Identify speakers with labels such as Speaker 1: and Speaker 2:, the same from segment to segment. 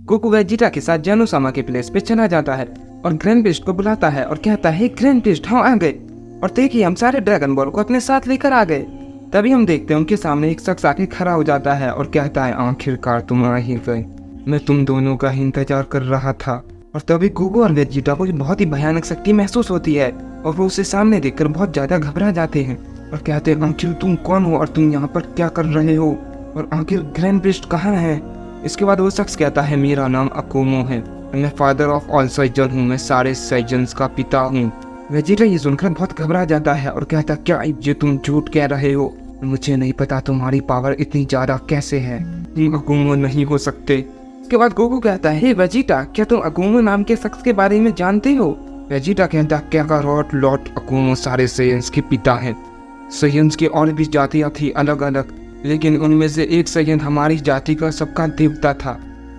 Speaker 1: Goku Vegeta के साथ जानोसामा के प्लेस पे चला जाता है और ग्रैंड बीस्ट को बुलाता है और कहता है ग्रैंड बीस्ट हम आ गए और देखिए हम सारे ड्रैगन बॉल को अपने साथ लेकर आ गए। तभी हम देखते हैं उनके सामने एक शख्स आके खड़ा हो जाता है और कहता है आखिरकार तुम आ ही गए, मैं तुम दोनों का ही इंतजार कर रहा था। और तभी गोकू और वेजिटा को बहुत ही भयानक शक्ति महसूस होती है और वो उसे सामने देखकर बहुत ज्यादा घबरा जाते हैं और कहते हैं आखिर तुम कौन हो और तुम यहाँ पर क्या कर रहे हो और आखिर ग्रैंड बीस्ट कहाँ है। इसके बाद वो शख्स कहता है मेरा नाम अकुमो है, मैं फादर ऑफ ऑल साइजन हूँ, मैं सारे साइजन्स का पिता हूँ। वेजिटा ये सुनकर बहुत घबरा जाता है और कहता क्या ये तुम झूठ कह रहे हो, मुझे नहीं पता तुम्हारी पावर इतनी ज्यादा कैसे है, तुम अकुमो नहीं हो सकते। इसके बाद गोकू कहता है हे वेजिटा क्या तुम अकुमो नाम के शख्स के बारे में जानते हो। वेजिटा कहता है क्या लॉर्ड अकुमो सारे साइजन्स के पिता हैं। साइजन्स की और भी जातियाँ थी अलग अलग, लेकिन उनमें से एक साइजन हमारी जाति का सबका देवता था।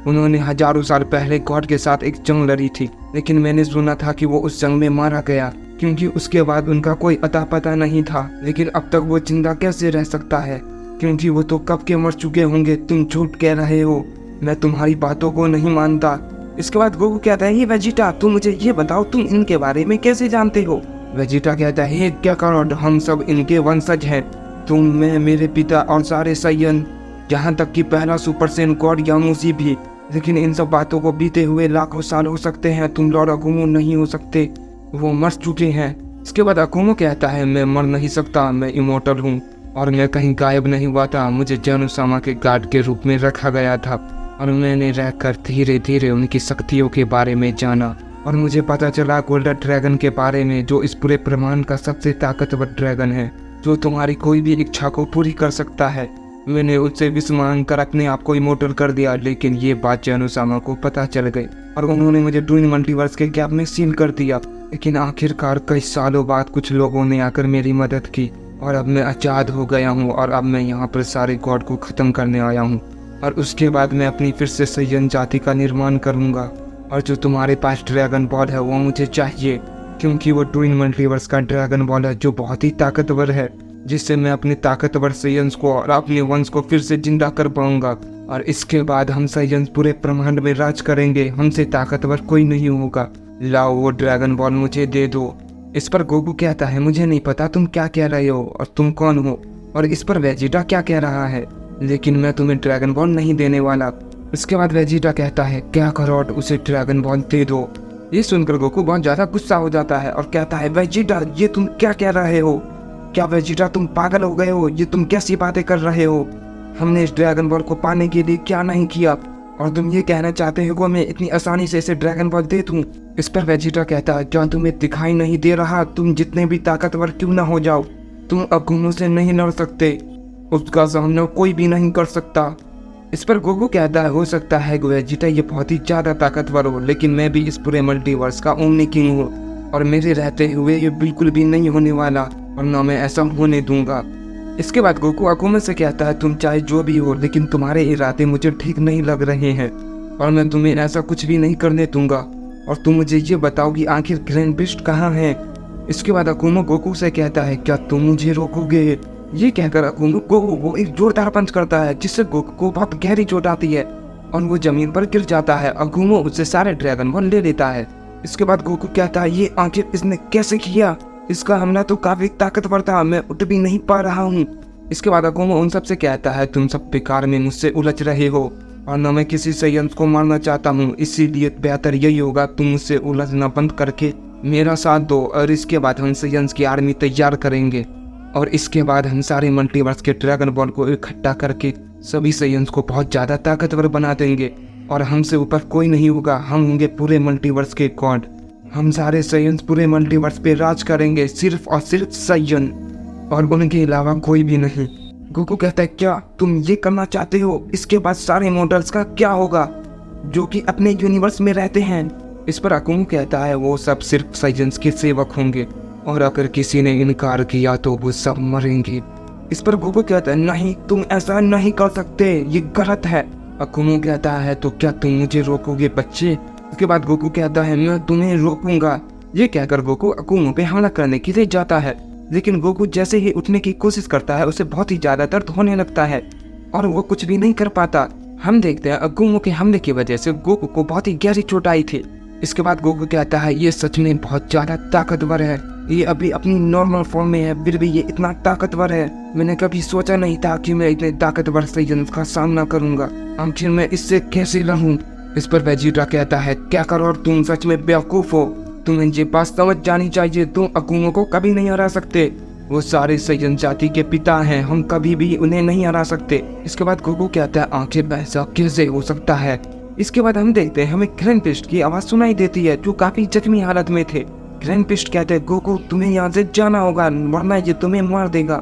Speaker 1: उन्होंने हजारों साल पहले गॉड के साथ एक जंग लड़ी थी, लेकिन मैंने सुना था कि वो उस जंग में मारा गया क्योंकि उसके बाद उनका कोई अता पता नहीं था। लेकिन अब तक वो जिंदा कैसे रह सकता है क्योंकि वो तो कब के मर चुके होंगे। तुम झूठ कह रहे हो, मैं तुम्हारी बातों को नहीं मानता। इसके बाद गोकू कहता है वेजिटा तुम मुझे ये बताओ तुम इनके बारे में कैसे जानते हो। वेजिटा कहता है क्या करो हम सब इनके वंशज हैं, तुम मैं मेरे पिता और सारे साइयन, यहाँ तक कि पहला सुपर सेन गॉड यामुसी भी। लेकिन इन सब बातों को बीते हुए लाखों साल हो सकते हैं, तुम लॉर्ड अकुमो नहीं हो सकते, वो मर चुके हैं। इसके बाद अकुमो कहता है मैं मर नहीं सकता, मैं इमोर्टल हूँ और मैं कहीं गायब नहीं हुआ था। मुझे जानोसामा के गार्ड के रूप में रखा गया था और मैंने रहकर धीरे धीरे उनकी शक्तियों के बारे में जाना और मुझे पता चला गोल्डन ड्रैगन के बारे में जो इस पूरे ब्रह्मांड का सबसे ताकतवर ड्रैगन है, जो तुम्हारी कोई भी इच्छा को पूरी कर सकता है। मैंने उससे विष मांग कर अपने आप को इमोर्टल कर दिया, लेकिन ये बात जानोसामा को पता चल गई और उन्होंने मुझे ट्विन मल्टीवर्स के गैप में सील कर दिया। लेकिन आखिरकार कई सालों बाद कुछ लोगों ने आकर मेरी मदद की और अब मैं आज़ाद हो गया हूँ और अब मैं यहाँ पर सारे गॉड को ख़त्म करने आया हूँ और उसके बाद मैं अपनी फिर से साइयन जाति का निर्माण करूँगा। और जो तुम्हारे पास ड्रैगन बॉल है वो मुझे चाहिए क्योंकि वो ट्विन मल्टीवर्स का ड्रैगन बॉल है जो बहुत ही ताकतवर है, जिससे मैं अपने ताकतवर साइयन्स को और अपने वंश को फिर से जिंदा कर पाऊंगा और इसके बाद हम साइयन्स पूरे ब्रह्मांड में राज करेंगे, हमसे ताकतवर कोई नहीं होगा। लाओ वो ड्रैगन बॉल मुझे दे दो। इस पर गोकू कहता है मुझे नहीं पता तुम क्या कह रहे हो और तुम कौन हो। और इस पर वेजिटा क्या कह रहा है, लेकिन मैं तुम्हें ड्रैगन बॉल नहीं देने वाला। इसके बाद वेजिटा कहता है क्या करो उसे ड्रैगन बॉल दे दो। ये सुनकर गोकू बहुत ज्यादा गुस्सा हो जाता है और कहता है वेजिटा ये तुम क्या कह रहे हो, क्या वेजिटा तुम पागल हो गए हो, ये तुम कैसी बातें कर रहे हो, हमने इस ड्रैगन बॉल को पाने के लिए क्या नहीं किया और तुम ये कहना चाहते हो कि मैं इतनी आसानी से इसे ड्रैगन बॉल दे दूं। इस पर वेजिटा कहता है क्या तुम्हें दिखाई नहीं दे रहा, तुम जितने भी ताकतवर क्यों ना हो जाओ, तुम अकुमो से नहीं लड़ सकते, उसका सामना कोई भी नहीं कर सकता। इस पर गोकू कहता है हो सकता है वेजिटा ये बहुत ही ज्यादा ताकतवर हो, लेकिन मैं भी इस पूरे मल्टीवर्स का ओमनी किंग हूँ और मेरे रहते हुए ये बिल्कुल भी नहीं होने वाला और ना मैं ऐसा होने दूंगा। इसके बाद गोकू अकुमो से कहता है तुम चाहे जो भी हो, लेकिन तुम्हारे इरादे मुझे ठीक नहीं लग रहे हैं और मैं तुम्हें ऐसा कुछ भी नहीं करने दूंगा और तुम मुझे ये बताओ कि आखिर ग्रैंड बीस्ट कहाँ है। इसके बाद अकुमो गोकू से कहता है क्या तुम मुझे रोकोगे। ये कहकर अकुमो को एक जोरदार पंच करता है जिससे गोकू को बहुत गहरी चोट आती है और वो जमीन पर गिर जाता है। अकुमो उससे सारे ड्रैगन बॉल ले लेता है। इसके बाद गोकू कहता है ये आखिर इसने कैसे किया, इसका हमला तो काफी ताकतवर था, मैं उठ भी नहीं पा रहा हूँ। इसके बाद अकुमो उन सब से कहता है तुम सब बेकार में मुझसे उलझ रहे हो और न मैं किसी साइयन्स को मारना चाहता हूँ, इसीलिए बेहतर यही होगा तुम मुझसे उलझना बंद करके मेरा साथ दो और इसके बाद हम साइयन्स की आर्मी तैयार करेंगे और इसके बाद हम सारे मल्टीवर्स के ड्रैगन बॉल को इकट्ठा करके सभी साइयन्स को बहुत ज़्यादा ताकतवर बना देंगे और हमसे ऊपर कोई नहीं होगा, हम होंगे पूरे मल्टीवर्स के गॉड, हम सारे साइयन्स पूरे मल्टीवर्स पे राज करेंगे, सिर्फ और सिर्फ साइयन और उनके अलावा कोई भी नहीं। गोकू कहता है क्या तुम ये करना चाहते हो, इसके बाद सारे मॉडल्स का क्या होगा जो कि अपने यूनिवर्स में रहते हैं। इस पर अकुमो कहता है वो सब सिर्फ साइयन्स के सेवक होंगे और अगर किसी ने इनकार किया तो वो सब मरेंगे। इस पर गोकू कहता है नहीं तुम ऐसा नहीं कर सकते, ये गलत है। अकुमो कहता है तो क्या तुम मुझे रोकोगे बच्चे। उसके बाद गोकू कहता है मैं तुम्हें रोकूंगा। ये कहकर गोकू अकुमो पे हमला करने के लिए जाता है, लेकिन गोकू जैसे ही उठने की कोशिश करता है उसे बहुत ही ज्यादा दर्द होने लगता है और वो कुछ भी नहीं कर पाता। हम देखते हैं अकुमो के हमले की वजह से गोकू को बहुत ही गहरी चोट आई थी। इसके बाद गोकू कहता है ये सच में बहुत ज्यादा ताकतवर है, ये अभी अपनी नॉर्मल फॉर्म में है फिर भी ये इतना ताकतवर है। मैंने कभी सोचा नहीं था कि मैं इतने ताकतवर साइयन्स का सामना करूंगा, आखिर मैं इससे कैसे लड़ूं। इस पर वेजिटा कहता है क्या करो और तुम सच में बेवकूफ हो, तुम्हें ये बात समझ जानी चाहिए, तुम अकुमो को कभी नहीं हरा सकते। वो सारे साइयन जाति के पिता हैं, हम कभी भी उन्हें नहीं हरा सकते। इसके बाद गोकू कहता है आखिर ऐसा कैसे हो सकता है। इसके बाद हम देखते हैं हमें ग्रैंडपिस्ट की आवाज सुनाई देती है जो काफी जख्मी हालत में थे। ग्रैंडपिस्ट कहते हैं गोकू तुम्हें यहाँ से जाना होगा वरना ये तुम्हें मार देगा,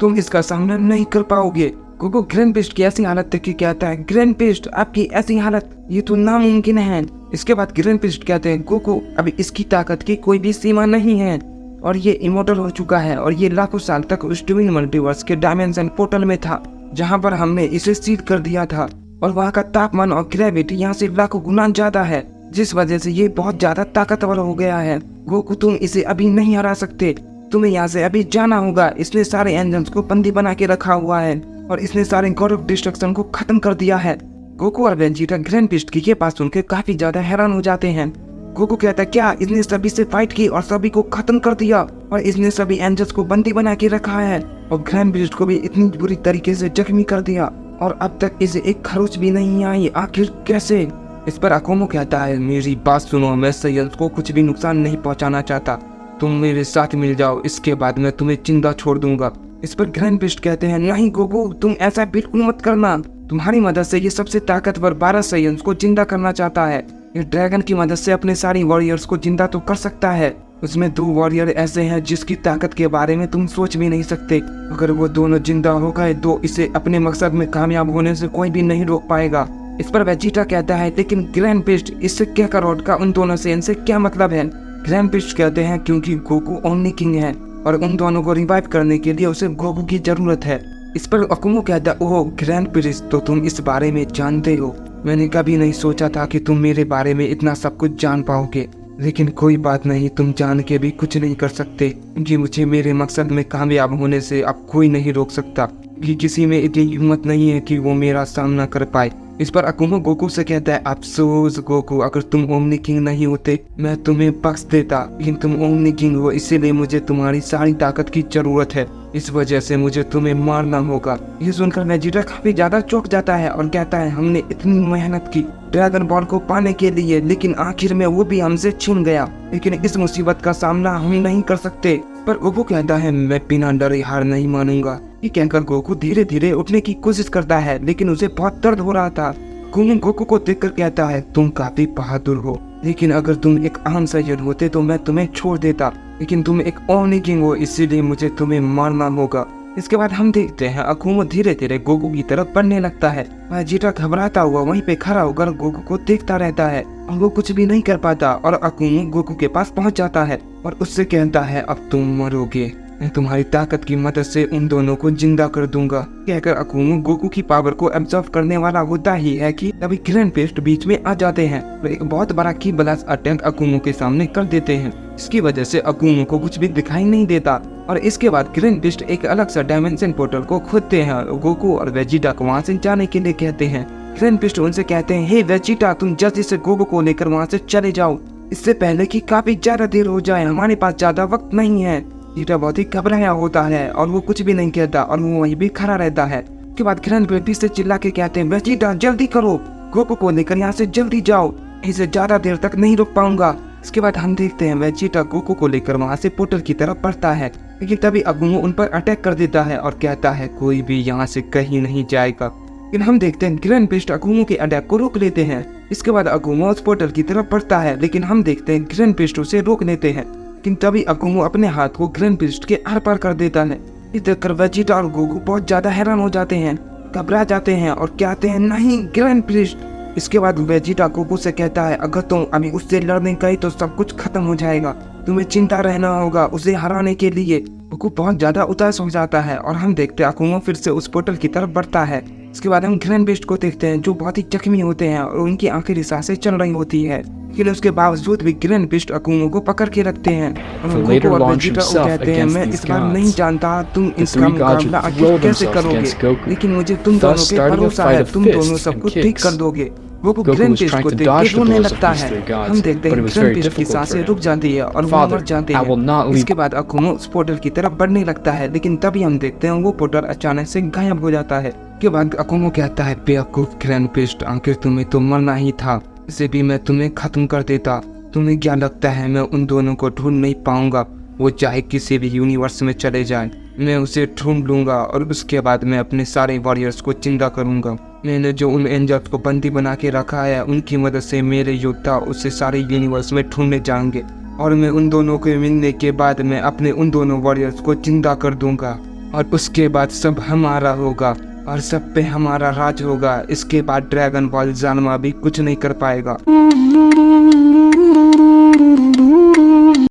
Speaker 1: तुम इसका सामना नहीं कर पाओगे। गोकू ग्रैंडपिस्ट की ऐसी हालत देख के कहता है ग्रैंडपिस्ट आपकी ऐसी हालत ये तो नामुमकिन है। इसके बाद ग्रैंडपिस्ट कहते हैं गोकू अभी इसकी ताकत की कोई भी सीमा नहीं है और ये इमोर्टल हो चुका है और ये लाखों साल तक उस ट्विन मल्टीवर्स के डायमेंशन पोर्टल में था जहाँ पर हमने इसे सील कर दिया था और वहाँ का तापमान और ग्रेविटी यहाँ से लाखों गुना ज्यादा है जिस वजह से ये बहुत ज्यादा ताकतवर हो गया है। गोकू तुम इसे अभी नहीं हरा सकते, तुम्हें यहाँ से अभी जाना होगा। इसने सारे एंजल्स को बंदी बना के रखा हुआ है और इसने सारे गॉड ऑफ डिस्ट्रक्शन को खत्म कर दिया है। गोकू और वेजिटा ग्रैंडपिस्ट की ये बात सुनकर काफी ज्यादा हैरान हो जाते हैं। गोकू कहता है क्या इसने सभी से फाइट की और सभी को खत्म कर दिया और इसने सभी एंजल्स को बंदी बना के रखा है और ग्रैंडपिस्ट को भी इतनी बुरी तरीके से जख्मी कर दिया और अब तक इसे एक खरोच भी नहीं आई, आखिर कैसे। इस पर अकुमो कहता है मेरी बात सुनो, मैं साइयन्स को कुछ भी नुकसान नहीं पहुंचाना चाहता, तुम मेरे साथ मिल जाओ, इसके बाद मैं तुम्हें जिंदा छोड़ दूंगा। इस पर ग्रैंडपिस्ट कहते हैं नहीं गोकू तुम ऐसा बिल्कुल मत करना, तुम्हारी मदद से ये सबसे ताकतवर 12 साइयन्स को जिंदा करना चाहता है, ये ड्रैगन की मदद से अपने सारी वॉरियर्स को जिंदा तो कर सकता है। उसमें 2 वॉरियर ऐसे हैं जिसकी ताकत के बारे में तुम सोच भी नहीं सकते, अगर वो दोनों जिंदा हो गए तो इसे अपने मकसद में कामयाब होने से कोई भी नहीं रोक पाएगा। इस पर वेजिटा कहता है लेकिन ग्रैंडपिस्ट इससे क्या करोड़ का उन दोनों से इनसे क्या मतलब है। ग्रैंडपिस्ट कहते हैं क्योंकि गोकू ओमनी किंग है और उन दोनों को रिवाइव करने के लिए उसे गोकू की जरूरत है। इस पर अकुमो कहता है ओह ग्रैंडपिस्ट तो तुम इस बारे में जानते हो, मैंने कभी नहीं सोचा था कि तुम मेरे बारे में इतना सब कुछ जान पाओगे, लेकिन कोई बात नहीं, तुम जान के भी कुछ नहीं कर सकते क्योंकि मुझे मेरे मकसद में कामयाब होने से अब कोई नहीं रोक सकता, कि किसी में इतनी हिम्मत नहीं है कि वो मेरा सामना कर पाए। इस पर अकुमो गोकू से कहता है अफसोस गोकू, अगर तुम ओमनी किंग नहीं होते मैं तुम्हें बख्श देता, लेकिन तुम ओमनी किंग हो इसीलिए मुझे तुम्हारी सारी ताकत की जरूरत है, इस वजह से मुझे तुम्हें मारना होगा। ये सुनकर वेजिटा काफी ज्यादा चौंक जाता है और कहता है हमने इतनी मेहनत की ड्रैगन बॉल को पाने के लिए लेकिन आखिर में वो भी हमसे छिन गया, लेकिन इस मुसीबत का सामना हम नहीं कर सकते। पर गोकू कहता है मैं बिना डरे हार नहीं मानूंगा। ये कहकर गोकू धीरे धीरे उठने की कोशिश करता है लेकिन उसे बहुत दर्द हो रहा था। गोकू को देखकर कहता है तुम काफी बहादुर हो, लेकिन अगर तुम एक आम साइयन होते तो मैं तुम्हें छोड़ देता, लेकिन तुम एक ओमनी किंग हो इसीलिए मुझे तुम्हें मारना होगा। इसके बाद हम देखते हैं अकुमो धीरे धीरे गोकू की तरफ बढ़ने लगता है। वेजिटा घबराता हुआ वहीं पे खड़ा होकर गोकू को देखता रहता है और वो कुछ भी नहीं कर पाता और अकुमो गोकू के पास पहुंच जाता है और उससे कहता है अब तुम मरोगे, मैं तुम्हारी ताकत की मदद से उन दोनों को जिंदा कर दूंगा। कहकर अकुमो गोकू की पावर को एब्जॉर्ब करने वाला होता ही है कि तभी ग्रैंडपिस्ट बीच में आ जाते हैं और एक बहुत बड़ा की ब्लास्ट अटैक अकुमो के सामने कर देते हैं। इसकी वजह से अकुमो को कुछ भी दिखाई नहीं देता और इसके बाद ग्रैंडपिस्ट एक अलग सा डायमेंशन पोर्टल को खोदते हैं और गोकू और वेजिटा को वहाँ से जाने के लिए कहते हैं। ग्रैंडपिस्ट उनसे कहते हैं हे वेजिटा तुम जल्दी से गोकू को लेकर वहाँ से चले जाओ, इससे पहले कि काफी ज्यादा देर हो जाए, हमारे पास ज्यादा वक्त नहीं है। वेजिटा बहुत ही घबराया होता है और वो कुछ भी नहीं कहता और वो वहीं भी खड़ा रहता है। उसके बाद ग्रैंडपिस्ट से चिल्ला के कहते हैं वेजिटा जल्दी करो, गोकू को लेकर यहाँ से जल्दी जाओ, इसे ज्यादा देर तक नहीं रुक पाऊंगा। इसके बाद हम देखते हैं वेजिटा गोकू को लेकर वहाँ से पोर्टल की तरफ बढ़ता है, लेकिन तभी अकुमो उन पर अटैक कर देता है और कहता है कोई भी यहाँ से कहीं नहीं जाएगा। लेकिन हम देखते हैं ग्रैंडपिस्ट अकुमो के अटैक को रोक लेते हैं। इसके बाद अकुमो उस पोर्टल की तरफ बढ़ता है, लेकिन हम देखते हैं ग्रैंडपिस्ट उसे रोक लेते हैं, लेकिन तभी अकुमो अपने हाथ को ग्रैंडपिस्ट के आर पार कर देता है। इस देखकर वेजिटा और गोकू बहुत ज्यादा हैरान हो जाते हैं, घबरा जाते हैं और कहते हैं नहीं ग्रैंडपिस्ट। इसके बाद वेजिटा गोकू से कहता है अगर तुम अभी उससे लड़ने गए तो सब कुछ खत्म हो जाएगा, तुम्हें चिंता रहना होगा उसे हराने के लिए। गोकू बहुत ज्यादा उदास हो जाता है और हम देखते हैं अकुमो फिर से उस पोर्टल की तरफ बढ़ता है। इसके बाद हम ग्रैंडपिस्ट को देखते हैं जो बहुत ही जख्मी होते हैं और उनकी आखिरी सांसें चल रही होती है। लेकिन उसके बावजूद भी ग्रैंड पिस्ट अकुमो को पकड़ के रखते हैं और
Speaker 2: For
Speaker 1: गोकू
Speaker 2: later
Speaker 1: और
Speaker 2: launch
Speaker 1: वेजिटा
Speaker 2: himself
Speaker 1: कहते हैं
Speaker 2: against
Speaker 1: मैं
Speaker 2: these
Speaker 1: इस बार
Speaker 2: gods.
Speaker 1: नहीं जानता तुम
Speaker 2: The
Speaker 1: इसका
Speaker 2: three gods
Speaker 1: मुकाबला
Speaker 2: would
Speaker 1: आखिर
Speaker 2: throw
Speaker 1: कैसे
Speaker 2: themselves
Speaker 1: करोगे,
Speaker 2: against Goku,
Speaker 1: लेकिन मुझे तुम
Speaker 2: thus
Speaker 1: दोनों पे
Speaker 2: starting a
Speaker 1: भरोसा
Speaker 2: fight
Speaker 1: है,
Speaker 2: of
Speaker 1: तुम
Speaker 2: fists
Speaker 1: दोनों
Speaker 2: and
Speaker 1: सबको
Speaker 2: kicks.
Speaker 1: ठीक कर दोगे। Goku
Speaker 2: Goku
Speaker 1: grand
Speaker 2: was
Speaker 1: पिस्ट
Speaker 2: trying
Speaker 1: को
Speaker 2: to
Speaker 1: देख के
Speaker 2: dodge the
Speaker 1: रोने
Speaker 2: blows of
Speaker 1: लगता
Speaker 2: these
Speaker 1: है।
Speaker 2: three gods,
Speaker 1: हम देखते
Speaker 2: but
Speaker 1: हैं
Speaker 2: it was
Speaker 1: ग्रैंड
Speaker 2: very
Speaker 1: पिस्ट की
Speaker 2: difficult
Speaker 1: सांसें
Speaker 2: for
Speaker 1: रुक
Speaker 2: him.
Speaker 1: जाती है और वो
Speaker 2: Father,
Speaker 1: मर जाते
Speaker 2: I will not
Speaker 1: हैं।
Speaker 2: leave.
Speaker 1: इसके बाद अकुमो उस पोर्टल की तरफ बढ़ने लगता है, लेकिन तभी हम देखते हैं वो पोर्टल अचानक से गायब हो जाता है। के बाद अकुमो कहता है बेवकूफ ग्रैंड पिस्ट, आखिर तुम्हें तो मरना ही था, इसे भी मैं तुम्हें खत्म कर देता। तुम्हें क्या लगता है मैं उन दोनों को ढूंढ नहीं पाऊंगा? वो चाहे किसी भी यूनिवर्स में चले जाएं, मैं उसे ढूंढ लूंगा और उसके बाद मैं अपने सारे वॉरियर्स को जिंदा करूंगा। मैंने जो उन एंजल्स को बंदी बना के रखा है, उनकी मदद से मेरे योद्धा उसे सारे यूनिवर्स में ढूंढने जाएंगे और मैं उन दोनों को मिलने के बाद मैं अपने उन दोनों वॉरियर्स को जिंदा कर दूंगा और उसके बाद सब हमारा होगा और सब पे हमारा राज होगा। इसके बाद ड्रैगन बॉल जानवा भी कुछ नहीं कर पाएगा।